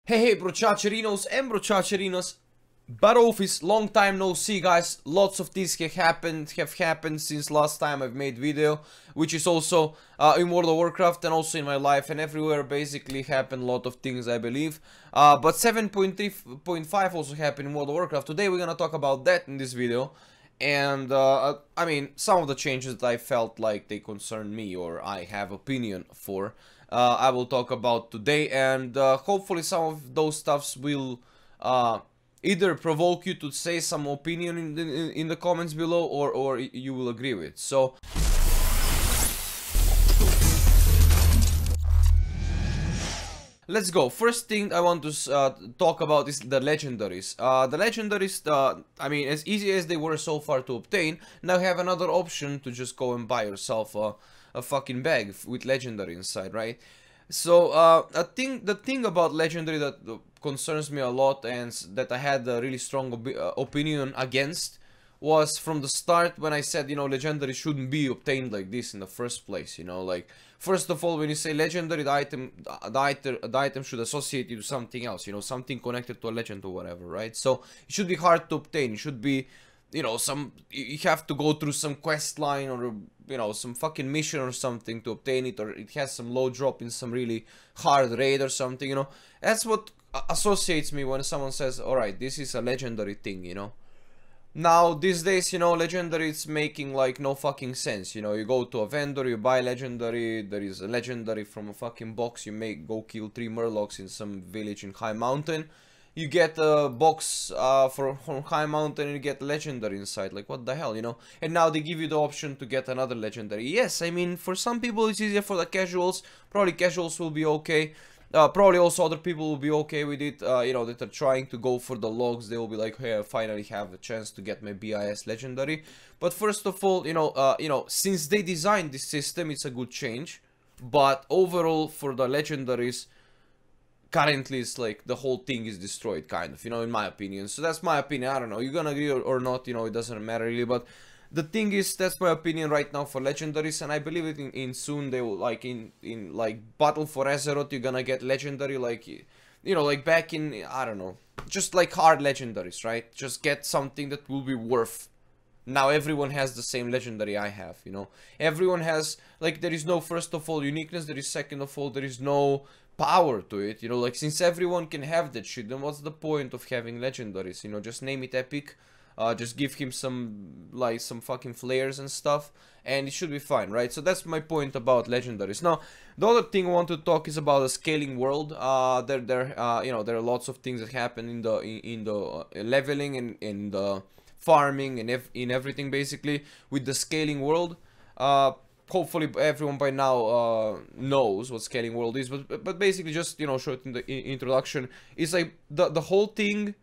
Hey brochacherinos and brochacherinos, but office, long time no see guys. Lots of things have happened since last time I've made video, which is also in World of Warcraft and also in my life and everywhere basically happened a lot of things I believe. But 7.3.5 also happened in World of Warcraft. Today we're gonna talk about that in this video. And I mean, some of the changes that I felt like they concern me or I have opinion for, I will talk about today, and hopefully some of those stuffs will either provoke you to say some opinion in the comments below, or you will agree with. So let's go. First thing I want to talk about is the legendaries. The legendaries, I mean, as easy as they were so far to obtain, now have another option to just go and buy yourself a fucking bag with legendary inside, right? So the thing about legendary that concerns me a lot and that I had a really strong opinion against was from the start when I said, you know, legendary shouldn't be obtained like this in the first place, you know, like, first of all, when you say legendary, the item should associate you to something else, you know, something connected to a legend or whatever, right? So it should be hard to obtain. It should be, you know, you have to go through some quest line or, you know, some fucking mission or something to obtain it, or it has some low drop in some really hard raid or something, you know. That's what associates me when someone says, alright, this is a legendary thing, you know. Now, these days, you know, legendary is making like no fucking sense, you know. You go to a vendor, you buy legendary, there is a legendary from a fucking box, you go kill 3 murlocs in some village in High Mountain, you get a box from High Mountain and you get legendary inside. Like, what the hell, you know? And now they give you the option to get another legendary. Yes, I mean, for some people it's easier, for the casuals, probably casuals will be okay. Probably also other people will be okay with it, you know, that are trying to go for the logs. They will be like, hey, I finally have a chance to get my BIS legendary. But first of all, you know, since they designed this system, it's a good change. But overall, for the legendaries, currently it's like the whole thing is destroyed, kind of, you know, in my opinion. So that's my opinion. I don't know, you're gonna agree or not, you know, it doesn't matter really, but the thing is, that's my opinion right now for legendaries, and I believe it in soon they will, like, in like Battle for Azeroth, you're gonna get legendary, like, you know, like back in, I don't know, just like hard legendaries, right? Just get something that will be worth. Now everyone has the same legendary I have, you know. Everyone has, like, there is no, first of all, uniqueness, there is second of all, there is no power to it, you know. Like, since everyone can have that shit, then what's the point of having legendaries, you know? Just name it epic, just give him some, like, some fucking flares and stuff, and it should be fine, right? So that's my point about legendaries. Now, the other thing I want to talk is about the scaling world. You know, there are lots of things that happen in the leveling and in the farming and in everything basically with the scaling world. Hopefully everyone by now knows what scaling world is, but basically, just, you know, short in the introduction, is like the whole thing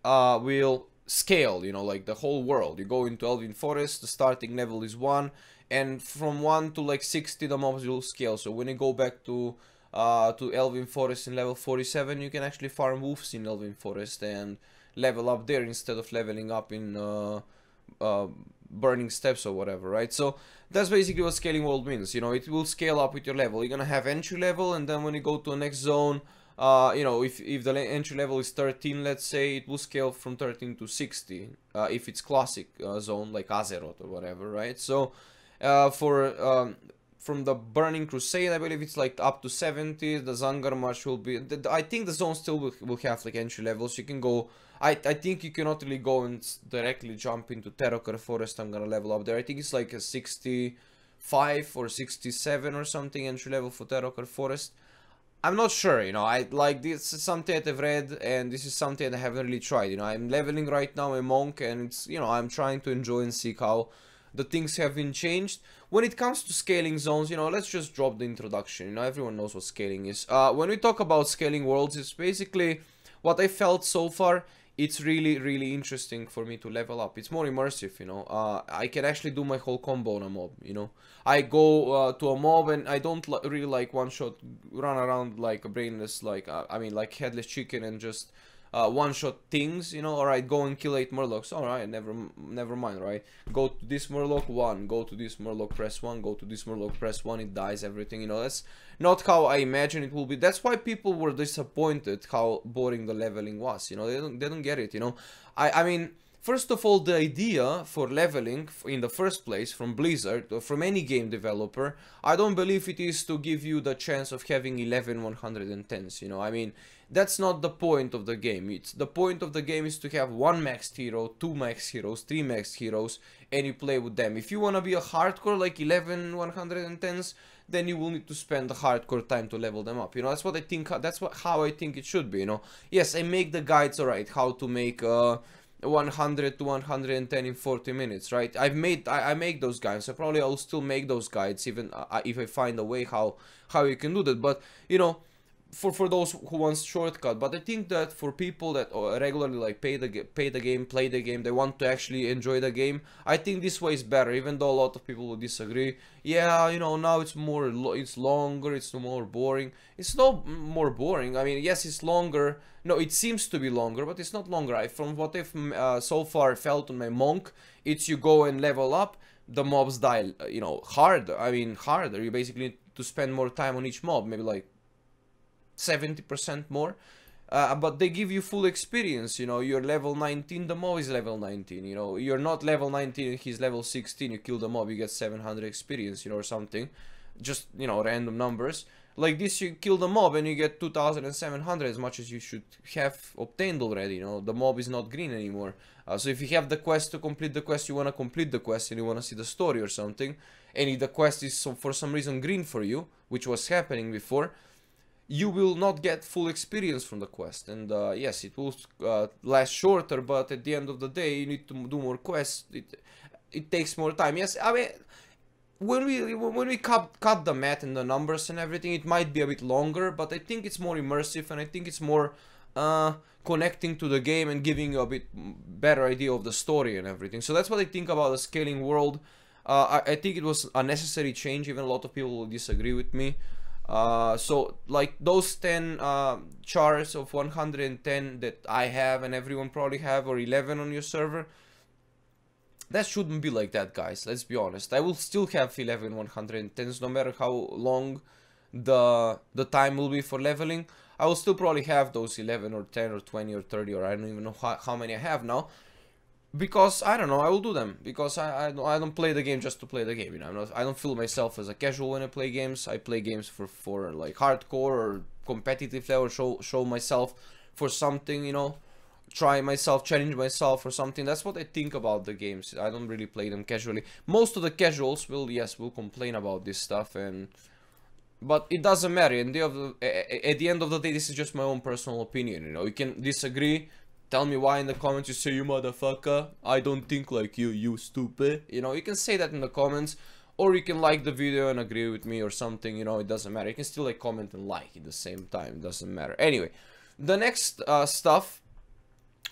will scale, you know, like the whole world. You go into Elven Forest, the starting level is 1, and from 1 to like 60 the mobs will scale. So when you go back to Elven Forest in level 47, you can actually farm wolves in Elven Forest and level up there instead of leveling up in burning steps or whatever, right? So that's basically what scaling world means, you know. It will scale up with your level. You're gonna have entry level, and then when you go to the next zone, you know, if the entry level is 13, let's say, it will scale from 13 to 60 if it's classic zone like Azeroth or whatever, right? So from the Burning Crusade, I believe it's like up to 70. The Zangarmarsh will be, I think the zone still will have like entry levels. You can go, I think you cannot really go and directly jump into Terrorker Forest. I'm gonna level up there. I think it's like a 65 or 67 or something entry level for Terrorker Forest. I'm not sure, you know. I like, this is something that I've read, and this is something that I haven't really tried, you know. I'm leveling right now a monk, and it's, you know, I'm trying to enjoy and see how the things have been changed. When it comes to scaling zones, you know, let's just drop the introduction, you know, everyone knows what scaling is. When we talk about scaling worlds, it's basically what I felt so far. It's really interesting for me to level up. It's more immersive, you know. I can actually do my whole combo on a mob, you know. I go to a mob and I don't really like one shot run around like a brainless, like I mean, like headless chicken, and just one-shot things, you know. Alright, go and kill 8 murlocs. Alright, never mind, right? Go to this murloc, 1, go to this murloc, press 1, go to this murloc, press 1, it dies, everything, you know. That's not how I imagine it will be. That's why people were disappointed how boring the leveling was, you know. They don't get it, you know. I mean, first of all, the idea for leveling in the first place from Blizzard or from any game developer, I don't believe it is to give you the chance of having 11 110s, you know. I mean, that's not the point of the game. It's the point of the game is to have 1 maxed hero, 2 maxed heroes, 3 maxed heroes, and you play with them. If you want to be a hardcore like 11 110s, then you will need to spend the hardcore time to level them up, you know. That's what I think, how I think it should be, you know. Yes, I make the guides, alright, how to make 100 to 110 in 40 minutes, right? I make those guides, so probably I'll still make those guides even if I find a way how you can do that. But you know, for those who wants shortcut. But I think that for people that regularly like play the game, they want to actually enjoy the game, I think this way is better, even though a lot of people will disagree. Yeah, you know, now it's it's longer, it's more boring. It's not more boring. I mean, yes, it's longer. No, it seems to be longer, but it's not longer. From what I've so far felt on my monk, it's you go and level up, the mobs die, you know, harder. I mean, harder. You basically need to spend more time on each mob, maybe like 70% more, but they give you full experience, you know. You're level 19, the mob is level 19, you know. You're not level 19, he's level 16, you kill the mob, you get 700 experience, you know, or something. Just, you know, random numbers. Like this, you kill the mob and you get 2700, as much as you should have obtained already, you know. The mob is not green anymore. So if you have the quest to complete the quest, you want to complete the quest and you want to see the story or something, and if the quest is for some reason green for you, which was happening before, you will not get full experience from the quest. And yes, it will last shorter, but at the end of the day, you need to do more quests. It takes more time. Yes, I mean, when we cut the math and the numbers and everything, it might be a bit longer, but I think it's more immersive, and I think it's more connecting to the game and giving you a bit better idea of the story and everything. So that's what I think about the scaling world. I think it was a necessary change, even a lot of people will disagree with me. So like those 10 chars of 110 that I have and everyone probably have, or 11 on your server, that shouldn't be like that, guys. Let's be honest. I will still have 11 110s no matter how long the time will be for leveling. I will still probably have those 11 or 10 or 20 or 30, or I don't even know how many I have now. Because I don't know, I will do them because I don't play the game just to play the game, you know. I don't feel myself as a casual when I play games. I play games for like hardcore or competitive level, show myself for something, you know, try myself, challenge myself or something. That's what I think about the games. I don't really play them casually. Most of the casuals will complain about this stuff, but it doesn't matter. At the end of the day, this is just my own personal opinion, you know. You can disagree. Tell me why in the comments. You say, you motherfucker, I don't think like you, you stupid. You know, you can say that in the comments. Or you can like the video and agree with me or something, you know, it doesn't matter. You can still like, comment and like at the same time, it doesn't matter. Anyway, the next stuff...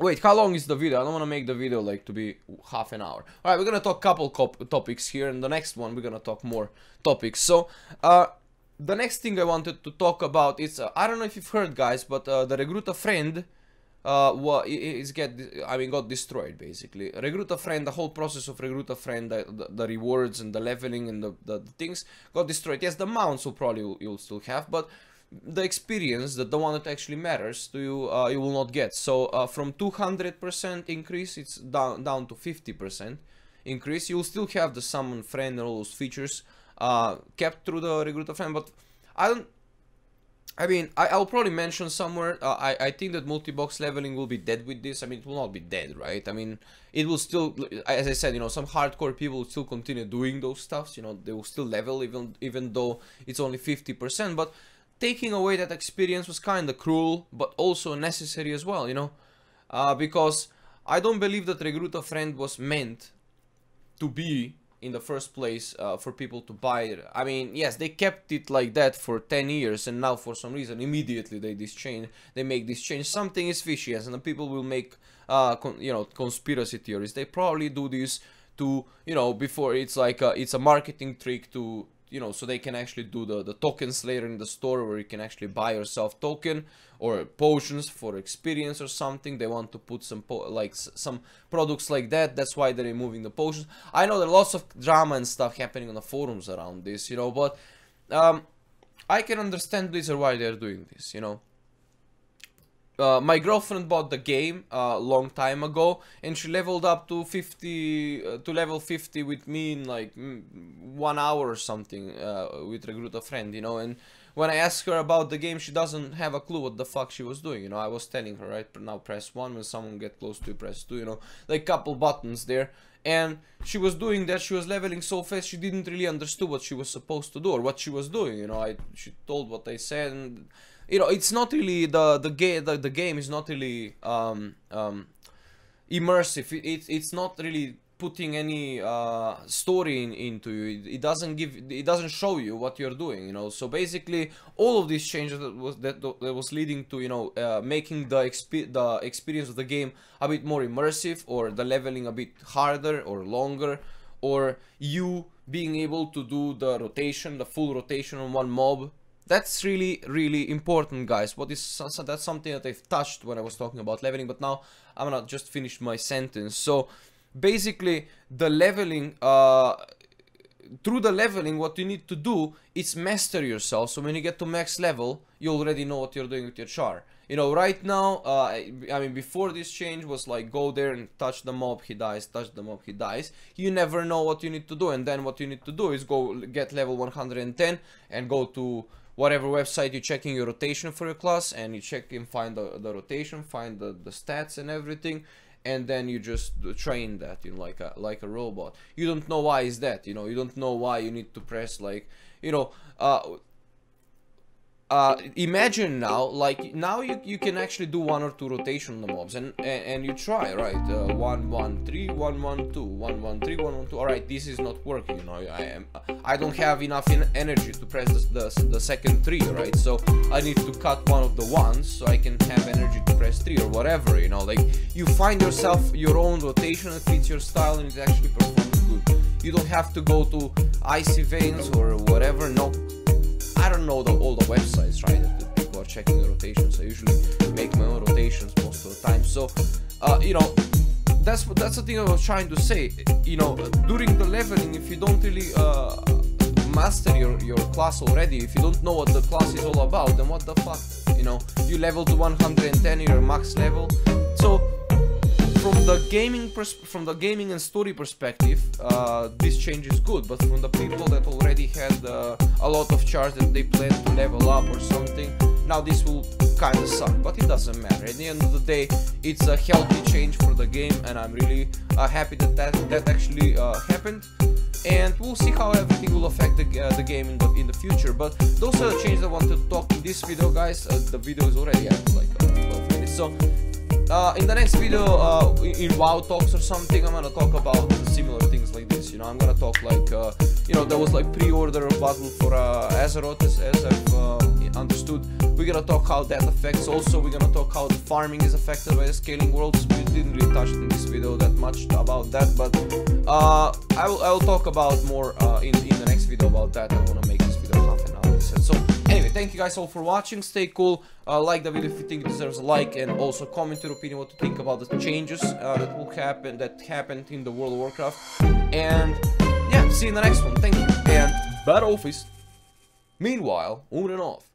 Wait, how long is the video? I don't want to make the video like to be half an hour. Alright, we're gonna talk couple topics here, and the next one we're gonna talk more topics. So, the next thing I wanted to talk about is, I don't know if you've heard, guys, but the Recruit a Friend... got destroyed basically. Recruit a Friend, the whole process of Recruit a Friend, the rewards and the leveling and the things got destroyed. Yes, the mounts you'll still have, but the experience, the one that actually matters to you, you will not get. So from 200% increase, it's down to 50% increase. You'll still have the summon friend and all those features kept through the Recruit a Friend, but I'll probably mention somewhere, I think that multi-box leveling will be dead with this. I mean, it will not be dead, right? I mean, it will still, as I said, you know, some hardcore people will still continue doing those stuffs, you know, they will still level even though it's only 50%, but taking away that experience was kind of cruel, but also necessary as well, you know, because I don't believe that Recruit a Friend was meant to be in the first place for people to buy it. I mean, yes, they kept it like that for 10 years, and now for some reason immediately they make this change. Something is fishy, and the people will make you know, conspiracy theories. They probably do this to, you know, before it's like it's a marketing trick to you know, so they can actually do the tokens later in the store, where you can actually buy yourself token or potions for experience or something. They want to put some some products like that. That's why they're removing the potions. I know there are lots of drama and stuff happening on the forums around this, you know, but I can understand Blizzard why they're doing this, you know. My girlfriend bought the game a long time ago, and she leveled up to level 50 with me in like 1 hour or something, with Recruit a Friend, you know. And when I asked her about the game, she doesn't have a clue what the fuck she was doing, you know. I was telling her, right, now press 1, when someone get close to you, press 2, you know, like couple buttons there. And she was doing that, she was leveling so fast, she didn't really understand what she was supposed to do or what she was doing, you know. She told what I said, and you know, it's not really the game is not really immersive. It's not really putting any story into you. It doesn't show you what you're doing, you know. So basically, all of these changes that was leading to, you know, making the experience of the game a bit more immersive, or the leveling a bit harder or longer, or you being able to do the rotation, the full rotation on one mob. That's really important, guys. That's something that I've touched when I was talking about leveling, but now I'm gonna just finish my sentence. So basically, the leveling, through the leveling, what you need to do is master yourself. So when you get to max level, you already know what you're doing with your char. You know, right now, I mean, before this change was like, go there and touch the mob, he dies, touch the mob, he dies. You never know what you need to do, and then what you need to do is go get level 110 and go to whatever website you're checking your rotation for your class, and you check and find the rotation, find the stats and everything, and then you just train that, you know, like a robot. You don't know why is that, you know, you don't know why you need to press, like, you know, imagine now, like, now you can actually do 1 or 2 rotation on the mobs, and you try, right, 1 1 3 1 1 2 1 1 3 1 1 2. All right, this is not working, you know. I don't have enough energy to press the second 3, right? So I need to cut one of the ones so I can have energy to press 3 or whatever, you know. Like, you find yourself your own rotation that fits your style, and it actually performs good. You don't have to go to Icy Veins or whatever. No, I don't know all the websites, right, that people are checking the rotations. I usually make my own rotations most of the time. So, you know, that's the thing I was trying to say. You know, during the leveling, if you don't really master your class already, if you don't know what the class is all about, then what the fuck, you know? You level to 110, your max level. So from the gaming and story perspective, this change is good, but from the people that already had a lot of chars that they plan to level up or something, now this will kind of suck, but it doesn't matter. At the end of the day, it's a healthy change for the game, and I'm really happy that actually happened. And we'll see how everything will affect the game in the future. But those are the changes I wanted to talk in this video, guys. The video is already at like 12 minutes. So in the next video, in WOWtalks or something, I'm gonna talk about similar things like this. You know, I'm gonna talk like, you know, there was like pre-order battle for Azeroth, as I've understood. We're gonna talk how that affects. Also, we're gonna talk how the farming is affected by the scaling worlds. We didn't really touch in this video that much about that, but I will talk about more in the next video about that. I wanna make this video half an hour. So anyway, thank you guys all for watching. Stay cool. Like the video if you think it deserves a like, and also comment your opinion what you think about the changes that happened in the World of Warcraft. And yeah, see you in the next one. Thank you, and bad office. Meanwhile, on and off.